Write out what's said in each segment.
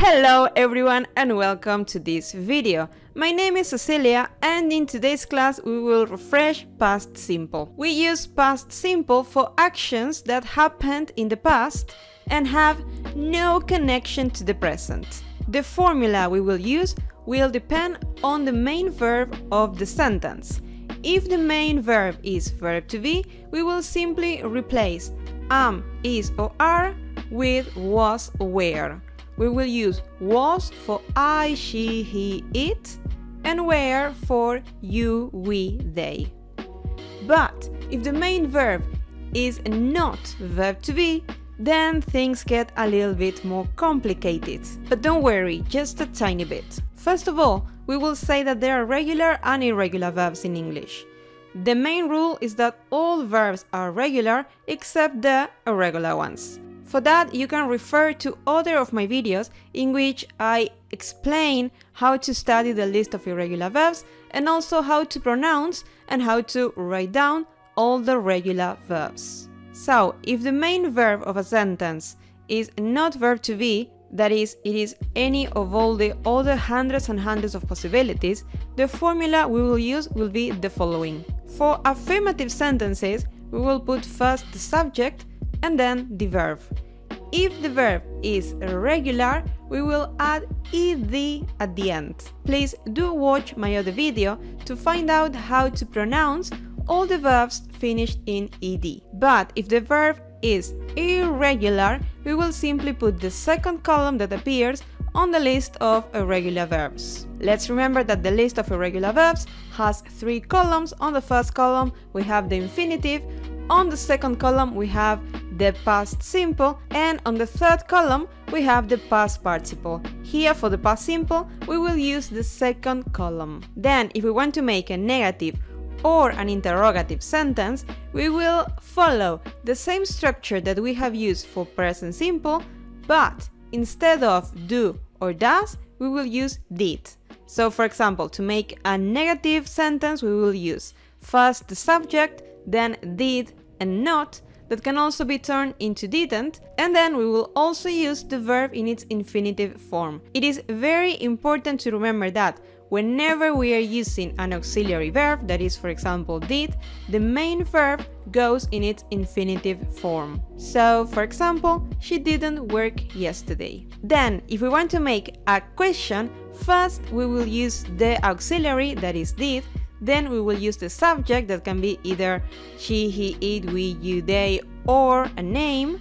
Hello everyone and welcome to this video. My name is Cecilia and in today's class we will refresh past simple. We use past simple for actions that happened in the past and have no connection to the present. The formula we will use will depend on the main verb of the sentence. If the main verb is verb to be, we will simply replace am, is or are with was or were. We will use was for I, she, he, it, and were for you, we, they. But if the main verb is not verb to be, then things get a little bit more complicated. But don't worry, just a tiny bit. First of all, we will say that there are regular and irregular verbs in English. The main rule is that all verbs are regular except the irregular ones. For that, you can refer to other of my videos in which I explain how to study the list of irregular verbs and also how to pronounce and how to write down all the regular verbs. So, if the main verb of a sentence is not verb to be, that is, it is any of all the other hundreds and hundreds of possibilities, the formula we will use will be the following. For affirmative sentences, we will put first the subject and then the verb. If the verb is irregular, we will add ed at the end. Please do watch my other video to find out how to pronounce all the verbs finished in ed. But if the verb is irregular, we will simply put the second column that appears on the list of irregular verbs. Let's remember that the list of irregular verbs has 3 columns. On the first column we have the infinitive, on the second column we have the past simple, and on the third column we have the past participle. Here for the past simple we will use the second column. Then if we want to make a negative or an interrogative sentence, we will follow the same structure that we have used for present simple, but instead of do or does, we will use did. So for example, to make a negative sentence, we will use first the subject, then did and not, that can also be turned into didn't, and then we will also use the verb in its infinitive form. It is very important to remember that whenever we are using an auxiliary verb, that is for example did, the main verb goes in its infinitive form. So for example, she didn't work yesterday. Then if we want to make a question, first we will use the auxiliary, that is did, then we will use the subject, that can be either she, he, it, we, you, they, or a name,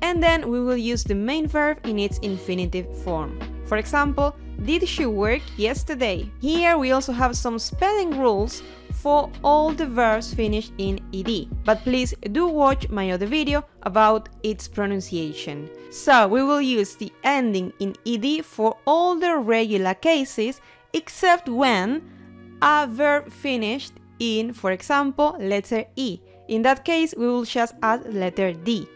and then we will use the main verb in its infinitive form. For example, did she work yesterday? Here we also have some spelling rules for all the verbs finished in ed, but please do watch my other video about its pronunciation. So we will use the ending in ed for all the regular cases except when a verb finished in, for example, letter E. In that case, we will just add letter D.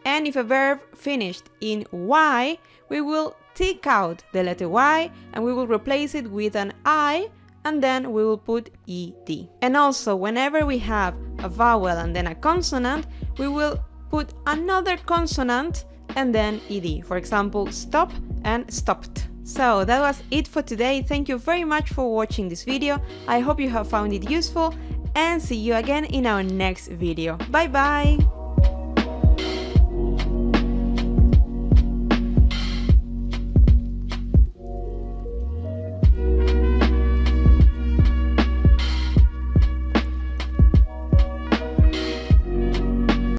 And if a verb finished in Y, we will take out the letter Y and we will replace it with an I, and then we will put ED. And also, whenever we have a vowel and then a consonant, we will put another consonant and then ED. For example, stop and stopped. So that was it for today. Thank you very much for watching this video. I hope you have found it useful and see you again in our next video. Bye bye!